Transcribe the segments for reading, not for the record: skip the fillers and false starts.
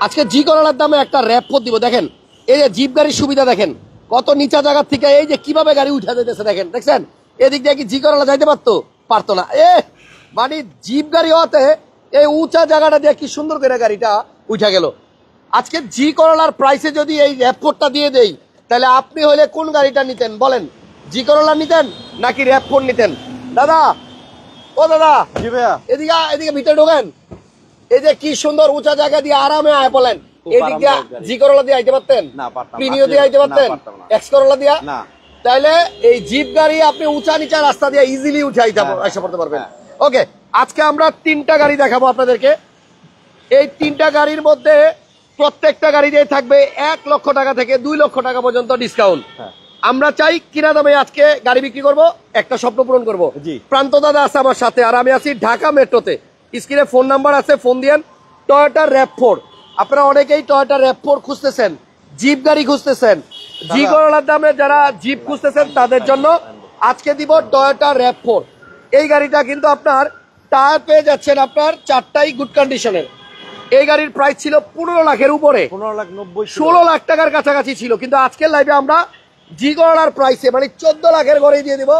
আজকে জি করলার দামে একটা র্যাপ4 দিব। দেখেন এই যে জিপ গাড়ির সুবিধা দেখেন, কত নিচা জায়গা থেকে এই যে কিভাবে গাড়ি উঠা যাইতেছে দেখেন, দেখছেন? এদিক দিয়ে কি জি করলা যাইতে পারতো না। মানে জিপ গাড়ি হতে এই উঁচা জায়গাটা দিয়ে কি সুন্দর করে গাড়িটা উঠা গেল। আজকে জি করলার প্রাইসে যদি এই র্যাপ4টা দিয়ে দেই, তাহলে আপনি হলে কোন গাড়িটা নিতেন বলেন? জি করলা নিতেন নাকি র্যাপ4 নিতেন? দাদা, ও দাদা, জি ভাইয়া, এদিকে ভিতরে ঢোকেন। এই যে কি সুন্দর উঁচা জায়গা দিয়ে আরামে আয় বলেন, এদিক দিয়ে জি করলা দিয়ে আইতে পারতেন? না পারতাম। প্রিমিও দিয়ে আইতে পারতেন? এক্স করলা দিয়া না। তাইলে এই জিপ গাড়ি আপনি উঁচা নিচা রাস্তা দিয়ে ইজিলি উঠে আইসা পড়তে পারবেন। ওকে, আজকে আমরা 3টা গাড়ি দেখাবো আপনাদেরকে। এই 3টা গাড়ির মধ্যে প্রত্যেকটা গাড়িতে থাকবে 1 লক্ষ টাকা থেকে 2 লক্ষ টাকা পর্যন্ত ডিসকাউন্ট। আমরা চাই কিনা দামে আজকে গাড়ি বিক্রি করব, একটা স্বপ্ন পূরণ করব। প্রান্ত দাদা আছে আমার সাথে, আর আমি আছি ঢাকা মেট্রোতে। স্ক্রিনে ফোন নাম্বার আছে, ফোন দিয়েন। টয়োটা র্যাপ4, আপনারা অনেকেই টয়োটা র্যাপ4 খুঁজতেছেন, জিপ গাড়ি খুঁজতেছেন, জি করলার দামে যারা জিপ খুঁজতেছেন তাদের জন্য আজকে দিব টয়োটা র্যাপ4। এই গাড়িটা কিন্তু আপনার টায়ার পেয়ে যাচ্ছেন আপনার 4টাই গুড কন্ডিশনের। এই গাড়ির প্রাইস ছিল 15 লাখের উপরে, 16 লাখ টাকার কাছাকাছি ছিল, কিন্তু আজকের লাইভে আমরা জি করলার প্রাইসে মানে 14 লাখের ঘরে দিয়ে দিব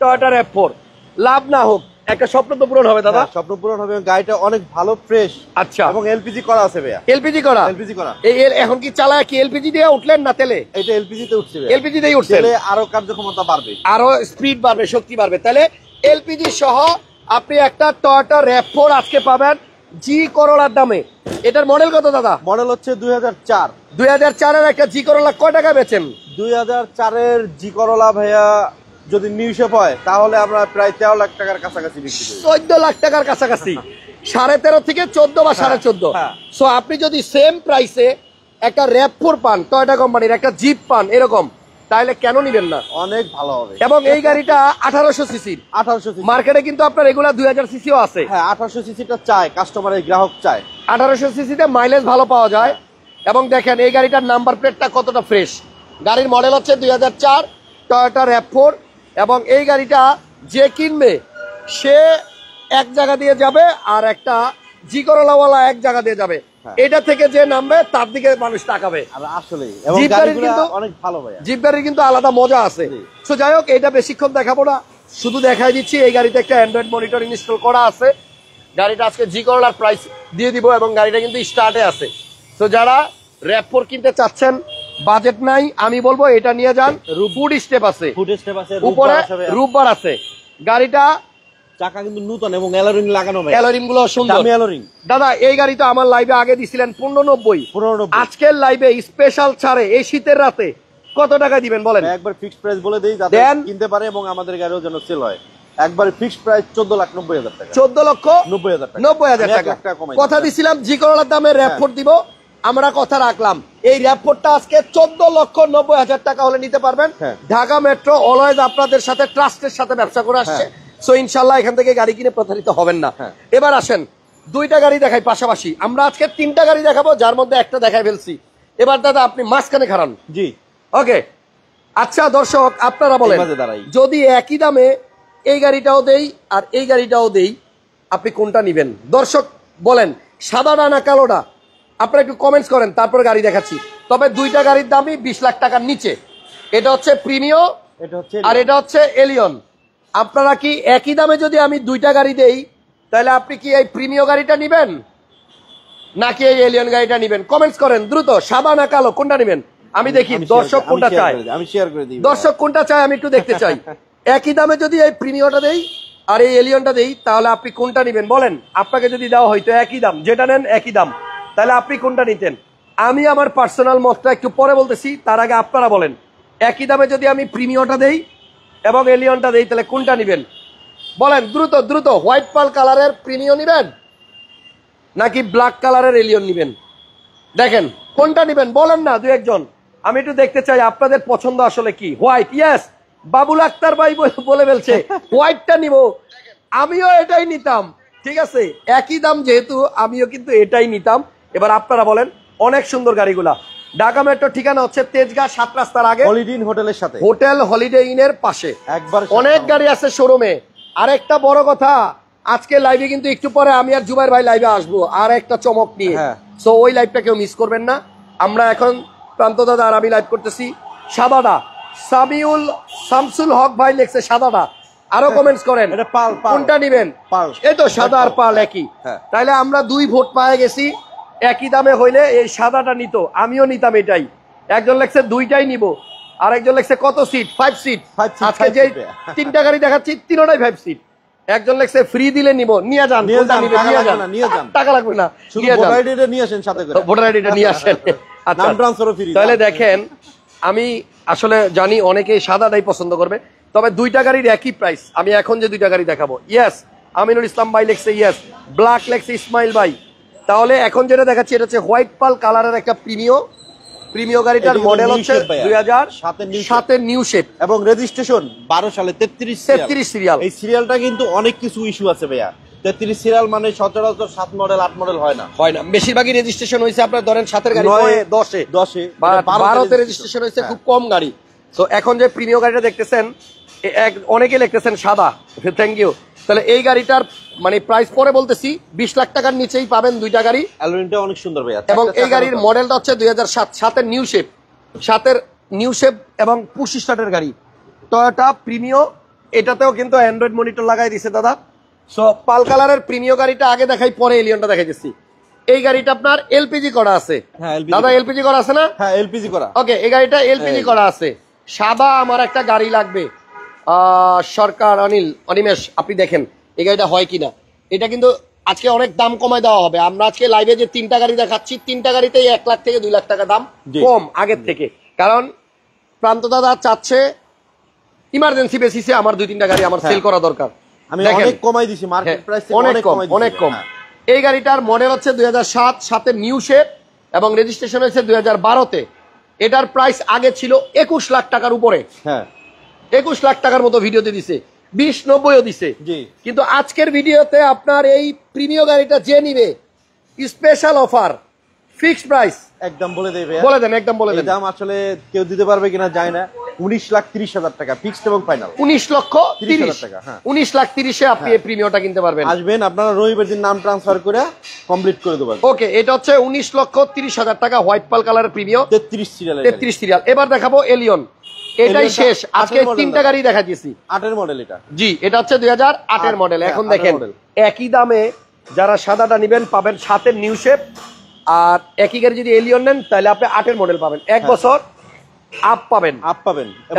টয়োটা র্যাপ4। লাভ না হোক, একটা স্বপ্ন তো পূরণ হবে দাদা। স্বপ্ন পূরণ হবে। গাড়িটা অনেক ভালো, ফ্রেশ। আচ্ছা, এবং এলপিজি করা আছে ভাইয়া। এলপিজি করা? এলপিজি করা। এই এখন কি চালায় কি এলপিজি দিয়ে উঠলেন না তেলে? এটা এলপিজি তে উঠছে। এলপিজি দিয়ে উঠছে, তেলে আরো কার্যক্ষমতা বাড়বে, আরো স্পিড বাড়বে, শক্তি বাড়বে। তাহলে এলপিজি সহ আপনি একটা টয়োটা র্যাপ4 আজকে পাবেন জি করলার দামে। এটার মডেল কত দাদা? মডেল হচ্ছে 2004। 2004 এর একটা জি করলা কয় টাকা বেচেন? 2004 এর জি করলা ভাইয়া যদি নিউ শেপ হয় তাহলে আমরা প্রায় 13 লাখ টাকার কাছাকাছি বিক্রি করি। 14 লাখ টাকার কাছাকাছি, 13.5 থেকে 14 বা 14.5। সো আপনি যদি সেম প্রাইসে একটা র্যাপ4 পান, টয়োটা কোম্পানির একটা জিপ পান এরকম, তাহলে কেন নিবেন না? অনেক ভালো হবে। এবং এই গাড়িটা 1800 সিসির। 1800 সিসি। মার্কেটে কিন্তু আপনার রেগুলার 2000 সিসিও আছে। হ্যাঁ, 1800 সিসিটা চায় কাস্টমারের, গ্রাহক চায়। 1800 সিসিতে মাইলেজ ভালো পাওয়া যায়। এবং দেখেন এই গাড়িটার নাম্বার প্লেটটা কতটা ফ্রেশ। গাড়ির মডেল হচ্ছে 2004 টয়োটা র্যাপ4। এবং এই গাড়িটা যে কিনবে সে এক জায়গা দিয়ে যাবে, আর একটা জি করলাওয়ালা এক জায়গা দিয়ে যাবে। এটা থেকে যে নামবে তার দিকে মানুষ তাকাবে। আসলে জিপ গাড়ির কিন্তু অনেক ভালো ভাই, জিপ গাড়ির কিন্তু আলাদা মজা আছে। সো যাই হোক, এটা বেশিক্ষণ দেখাবো না, শুধু দেখাই দিচ্ছি এই গাড়িতে একটা অ্যান্ড্রয়েড মনিটর ইনস্টল করা আছে। গাড়িটা আজকে জি করলার প্রাইস দিয়ে দিব, এবং গাড়িটা কিন্তু স্টার্টে আছে। তো যারা র্যাপ4 কিনতে চাচ্ছেন, বাজেট নাই, আমি বলবো এটা নিয়ে যান। ফুড স্টেপ আছে, উপরে রূপবার আছে। গাড়িটা চাকা কিন্তু নতুন এবং অ্যালোরিং লাগানো ভাই। অ্যালোরিং গুলো সুন্দর। দাদা এই গাড়ি তো আমার লাইভে আগে দিছিলেন 1590। আজকের লাইভে স্পেশাল ছাড়ে এই শীতের রাতে কত টাকা দিবেন বলেন? একবার ফিক্সড প্রাইস বলে দেই যাতে কিনতে পারে এবং আমাদের গাড়িও যেন সেল হয়। একবার ফিক্সড প্রাইস 14,90,000 টাকা। 14,90,000 টাকা। 90,000 টাকা কথা দিছিলাম জি করলার দামে র্যাপ4 দিব, আমরা কথা রাখলাম। এই র্যাপ4টা আজকে 14,90,000 টাকা হলে নিতে পারবেন। ঢাকা মেট্রো অলওয়েজ আপনাদের সাথে ট্রাস্টের সাথে ব্যবসা করে আসছে। সো ইনশাল্লাহ এখান থেকে গাড়ি কিনে প্রতারিত হবেন না। এবার আসেন 2টা গাড়ি দেখাই পাশাপাশি। আমরা আজকে 3টা গাড়ি দেখাবো, যার মধ্যে একটা দেখাই ফেলছি। এবার দাদা আপনি মাঝখানে খারান। জি ওকে। আচ্ছা দর্শক আপনারা বলেন, যদি একই দামে এই গাড়িটাও দেই আর এই গাড়িটাও দেই, আপনি কোনটা নিবেন? দর্শক বলেন, সাদাটা না কালোটা? আপনারা একটু কমেন্টস করেন, তারপরে গাড়ি দেখাচ্ছি। তবে 2টা গাড়ির দামই 20 লাখ টাকার নিচে। এটা হচ্ছে প্রিমিও, আর এটা হচ্ছে এলিয়ন। আপনারা কি একই দামে যদি আমি 2টা গাড়ি দেই, তাহলে আপনি কি এই প্রিমিও গাড়িটা নিবেন নাকি এই এলিয়ন গাড়িটা নিবেন? কমেন্টস করেন দ্রুত, সাদা না কালো কোনটা নিবেন? আমি দেখি দর্শক কোনটা চায়। আমি শেয়ার করে দিই। দর্শক কোনটা চায় আমি একটু দেখতে চাই। একই দামে যদি এই প্রিমিয়টা দেই আর এই এলিয়নটা দেই, তাহলে আপনি কোনটা নিবেন বলেন? আপনাকে যদি দেওয়া হয়তো একই দাম, যেটা নেন একই দাম, তাহলে আপনি কোনটা নিতেন? আমি আমার পার্সোনাল মতটা একটু পরে বলতেছি, তার আগে আপনারা বলেন, একই দামে যদি আমি প্রিমিয়টা দেই এবং এলিয়নটা দেই, তাহলে কোনটা নিবেন বলেন? দ্রুত দ্রুত। হোয়াইট পাল কালারের প্রিমিয়ম নিবেন নাকি ব্ল্যাক কালারের এলিয়ন নিবেন? দেখেন কোনটা নিবেন বলেন না দু একজন, আমি একটু দেখতে চাই আপনাদের পছন্দ আসলে কি। হোয়াইট, ইয়েস, বাবুল আক্তার ভাই বলে ফেলছে হোয়াইটটা নিব। আমিও এটাই নিতাম, ঠিক আছে, একই দাম যেহেতু আমিও কিন্তু এটাই নিতাম। এবার আপনারা বলেন। অনেক সুন্দর গাড়িগুলা। ঢাকা মেট্রো ঠিকানা হচ্ছে তেজগাঁ 7 রাস্তার আগে হলিডে ইন হোটেলের সাথে, হোটেল হলিডে ইনের পাশে। একবার অনেক গাড়ি আছে শোরুমে। আরেকটা বড় কথা, আজকে লাইভে কিন্তু একটু পরে আমি আর জুবাইর ভাই লাইভে আসবো আর একটা চমক নিয়ে। সো ওই লাইভটা কেউ মিস করবেন না। আমরা এখন প্রান্ত দাদা আর আমি লাইভ করতেছি। সাদাটা শামসুল হক ভাই লিখছে সাদাটা, আরো কমেন্টস করেন এটা পাল কোনটা নিবেন। পাল এই তো সাদা আর পাল একই, তাইলে আমরা 2 ভোট পায়ে গেছি। একই দামে হইলে এই সাদাটা নিত, আমিও নিতাম এটাই। একজন লেখছে 2টাই নিব, আর একজন লেখছে কত সিট, 5 সিট। আজকে যে 3টা গাড়ি দেখাচ্ছি 3টাই 5 সিট। একজন লেখছে ফ্রি দিলে নিব, নিয়ে যান, কোনটা নিবেন নিয়ে যান, টাকা লাগবে না, নিয়ে যান, ভোটার আইডিটা নিয়ে আসেন সাথে করে, ভোটার আইডিটা নিয়ে আসেন। আচ্ছা, নাম ট্রান্সফারও ফ্রি। তাহলে দেখেন, আমি আসলে জানি অনেকেই সাদাটাই পছন্দ করবে, তবে 2টা গাড়ির একই প্রাইস। আমি এখন যে 2টা গাড়ি দেখাবো, ইয়েস আমিনুল ইসলাম ভাই লেখছে ইয়েস, ব্ল্যাক লেখছে ইসমাইল ভাই। তাহলে এখন যেটা দেখাচ্ছি এটা হচ্ছে হোয়াইট পাল কালারের একটা প্রিমিয় গাড়িটার মডেল হচ্ছে 2007 নিউ শেপ এবং রেজিস্ট্রেশন 12 সালে 33 সিরিয়াল। এই সিরিয়ালটা কিন্তু অনেক কিছু ইস্যু আছে ভাইয়া। 33 সিরিয়াল মানে সচরাচর 7 মডেল 8 মডেল হয় না। বেশিরভাগই রেজিস্ট্রেশন হয়েছে আপনার ধরেন 7-এর গাড়ি 10-এ বা 12-তে রেজিস্ট্রেশন হয়েছে, খুব কম গাড়ি। সো এখন যে প্রিমিয় গাড়িটা দেখতেছেন, অনেকে লিখতেছেন সাদা, থ্যাংক ইউ। তাহলে এই গাড়িটার মানে প্রাইস পরে বলতেছি, 20 লাখ টাকার নিচেই পাবেন 2টা গাড়ি। অ্যালুমিনিয়ামটা অনেক সুন্দর ভাইয়া, এবং এই গাড়ির মডেলটা হচ্ছে 2007 7-এর নিউ শেপ এবং পুশ স্টার্টের গাড়ি। টয়োটা প্রিমিয়, এটাতেও কিন্তু অ্যান্ড্রয়েড মনিটর লাগাই দিছে দাদা। সো পাল কালারের প্রিমিয় গাড়িটা আগে দেখাই, পরে এলিয়নটা দেখাইতেছি। এই গাড়িটা আপনার এলপিজি করা আছে দাদা, এলপিজি করা আছে না? হ্যাঁ এলপিজি করা। ওকে, এই গাড়িটা এলপিজি করা আছে। সাদা আমার একটা গাড়ি লাগবে, সরকার অনিমেষ আপনি দেখেন এই গাড়িটা হয় কিনা। এটা কিন্তু আজকে অনেক দাম কমায় দেওয়া হবে। আমরা আজকে লাইভে যে 3টা গাড়ি দেখাচ্ছি, 3টা গাড়িতেই 1 লাখ থেকে 2 লাখ টাকা দাম কম আগের থেকে। কারণ প্রান্ত দাদা চাচ্ছে ইমার্জেন্সি বেসিসে আমার 2-3টা গাড়ি আমার সেল করা দরকার। আমি অনেক কমাই দিছি, মার্কেট প্রাইস অনেক কম। এই গাড়িটার মডেল হচ্ছে 2007-7-এর নিউ শেপ এবং রেজিস্ট্রেশন হয়েছে 2012-তে। এটার প্রাইস আগে ছিল 21 লাখ টাকার উপরে। হ্যাঁ, 21 লাখ টাকার মতো ভিডিওতে দিছে, 20-90ও দিছে। কিন্তু আজকের ভিডিওতে আপনার এই প্রিমিয় গাড়িটা যে নিবে, স্পেশাল অফার, ফিক্সড প্রাইস একদম বলে দেবে, বলে দেন, একদম বলে দেন। দাম আসলে কেউ দিতে পারবে কিনা যায় না। 19,30,000 টাকা ফিক্সড এবং ফাইনাল। 19,30,000 টাকা। 19,30,000-এ আপনি এই প্রিমিয়মটা কিনতে পারবেন। আসবেন, আপনারা রবিবার দিন নাম ট্রান্সফার করে কমপ্লিট করে দেবেন। ওকে, এটা হচ্ছে 19,30,000 টাকা হোয়াইট পাল কালারের প্রিমিয়ম, 33 সিরিয়াল। এবার দেখাবো এলিয়ন, এটাই শেষ। আজকে 3টা গাড়ি দেখাচ্ছি। 8-এর মডেল এটা। জি, এটা হচ্ছে 2008-এর মডেল। এখন দেখেন একই দামে যারা সাদাটা নেবেন পাবেন 7-এর নিউ শেপ, আর একই গাড়ি যদি এলিয়ন নেন তাহলে আপনি 8-এর মডেল পাবেন, 1 বছর আপ পাবেন।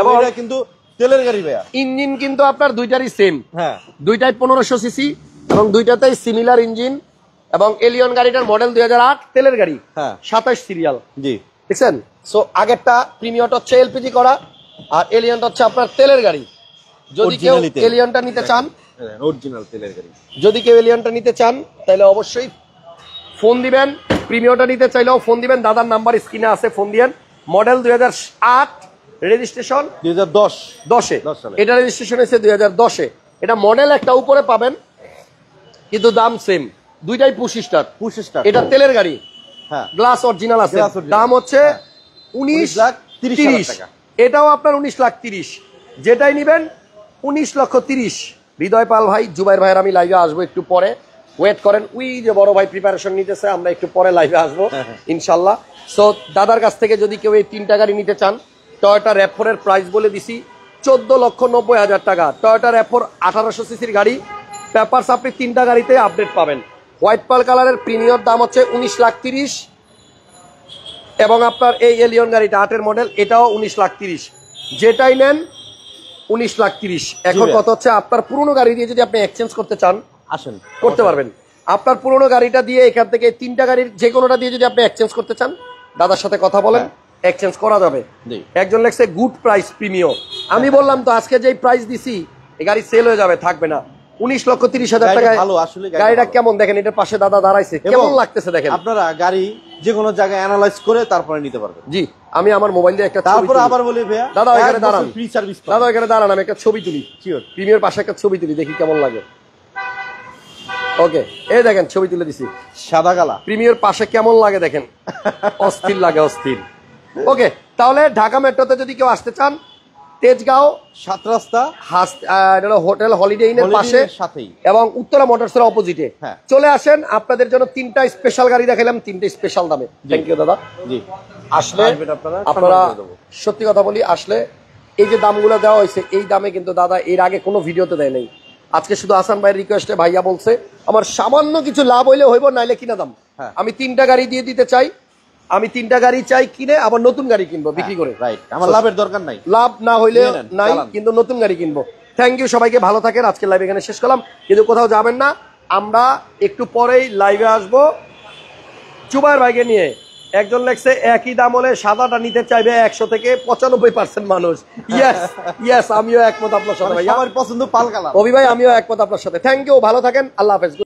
এবং এটা কিন্তু তেলের গাড়ি ভাইয়া। ইঞ্জিন কিন্তু আপনার দুইটারই সেম, হ্যাঁ, দুইটাই 1500 সিসি এবং দুইটাতেই সিমিলার ইঞ্জিন। এবং এলিয়ন গাড়িটার মডেল 2008, তেলের গাড়ি, হ্যাঁ 27 সিরিয়াল। জি, দেখছেন? সো আগেরটা প্রিমিয়মটা হচ্ছে এলপিজি করা, আর এলিয়নটা হচ্ছে আপনার তেলের গাড়ি। যদি কেউ এলিয়নটা নিতে চান, অরিজিনাল তেলের গাড়ি, যদি কেউ এলিয়নটা নিতে চান তাহলে অবশ্যই ফোন দিবেন। প্রিমিয়মটা নিতে চাইলেও ফোন দিবেন, দাদার নাম্বার স্ক্রিনে আছে, ফোন দিবেন। মডেল 2008, রেজিস্ট্রেশন 2010-এ। এটা রেজিস্ট্রেশন হয়েছে 2010-এ। এটা মডেল একটা উপরে পাবেন, কিন্তু দাম সেম, দুইটাই পুশ স্টার্ট। এটা তেলের গাড়ি, হ্যাঁ, গ্লাস অরিজিনাল আছে। দাম হচ্ছে 19,30,000 টাকা। এটাও আপনার 19,30,000। যেটাই নিবেন 19,30,000। হৃদয় পাল ভাই, জুবাইর ভাইয়ের আমি লাইভে আসবো একটু পরে, ওয়েট করেন। উই যে বড় ভাই প্রিপারেশন নিতেছে, আমরা একটু পরে লাইভে আসবো ইনশাল্লাহ। সো দাদার কাছ থেকে যদি কেউ এই 3টা গাড়ি নিতে চান, টয়োটা RAV4 এর প্রাইস বলে দিছি 14,90,000 টাকা। টয়োটা RAV4 1800 সিসির গাড়ি, পেপারস আপনি 3টা গাড়িতে আপডেট পাবেন। হোয়াইট পাল কালারের প্রিমিয়র দাম হচ্ছে 19,30,000। এবং আপনার এই এলিয়ন গাড়িটা 8-এর মডেল, এটাও 19,30,000। যেটাই নেন 19,30,000। এখন কত হচ্ছে, আপনার পুরনো গাড়ি দিয়ে যদি আপনি এক্সচেঞ্জ করতে চান, আসেন, করতে পারবেন। আপনার পুরনো গাড়িটা দিয়ে এখান থেকে 3টা গাড়ির যে কোনোটা দিয়ে যদি আপনি এক্সচেঞ্জ করতে চান, দাদার সাথে কথা বলেন, এক্সচেঞ্জ করা যাবে। একজন লেখছে গুড প্রাইস প্রিমিয়ম। আমি বললাম তো আজকে যে প্রাইস দিছি এই গাড়ি সেল হয়ে যাবে, থাকবে না। 19,30,000 টাকা গাড়িটা কেমন দেখেন, এটার পাশে দাদা দাঁড়াইছে, কেমন লাগতেছে দেখেন। আপনারা গাড়ি যে কোনো জায়গায় অ্যানালাইজ করে তারপরে নিতে পারবেন। জি, আমি আমার মোবাইল দিয়ে একটা তারপরে আবার বলি ভাইয়া, দাদা এখানে দাঁড়ান, ফ্রি সার্ভিস। দাদা এখানে দাঁড়ান, আমি একটা ছবি তুলি। শিওর, প্রিমিয়র পাশে একটা ছবি তুলি, দেখি কেমন লাগে। ওকে, এই দেখেন ছবি তুলে দিছি, সাদা কালা। প্রিমিয়র পাশে কেমন লাগে দেখেন, অস্থির লাগে, অস্থির। ওকে, তাহলে ঢাকা মেট্রোতে যদি কেউ আসতে চান তেজগাঁও 7 রাস্তা হোটেল হলিডে ইনের পাশে সাথেই এবং উত্তরা মোটরস এর অপোজিটে হ্যাঁ। চলে আসেন। আপনাদের জন্য 3টা স্পেশাল গাড়ি দেখালাম, 3টে স্পেশাল দামে। থ্যাংক ইউ দাদা। জি আসলে আসবেন আপনারা সম্মান করে দেবো। সত্যি কথা বলি, আসলে এই যে দামগুলো দেওয়া হয়েছে এই দামে কিন্তু দাদা এর আগে কোনো ভিডিওতে দেয় নাই। আজকে শুধু হাসান ভাইয়ের রিকোয়েস্টে ভাইয়া বলছে আমার সামান্য কিছু লাভ হইলে হইব, নাইলে কিনা দাম। হ্যাঁ। আমি 3টা গাড়ি দিয়ে দিতে চাই, আমি 3টা গাড়ি চাই কিনে আবার নতুন গাড়ি কিনবো বিক্রি করে। রাইট, আমার লাভের দরকার নাই, লাভ না হইলে নিয়ে নেন, নাই, চালান। কিন্তু নতুন গাড়ি কিনবো। থ্যাংক ইউ, সবাইকে ভালো থাকেন। আজকে লাইভ এখানে শেষ করলাম, কিন্তু কোথাও যাবেন না, আমরা একটু পরেই লাইভে আসবো জুবায়ের ভাইকে নিয়ে। একজন লেখছে একই দাম হলে সাদাটা নিতে চাইবে 100 থেকে 95% মানুষ। ইয়েস ইয়েস, আমিও একমত আপনার সাথে ভাইয়া। আমার পছন্দ পাল কালার। অভি ভাই আমিও একমত আপনার সাথে। থ্যাংক ইউ, ভালো থাকেন, আল্লাহ হাফেজ।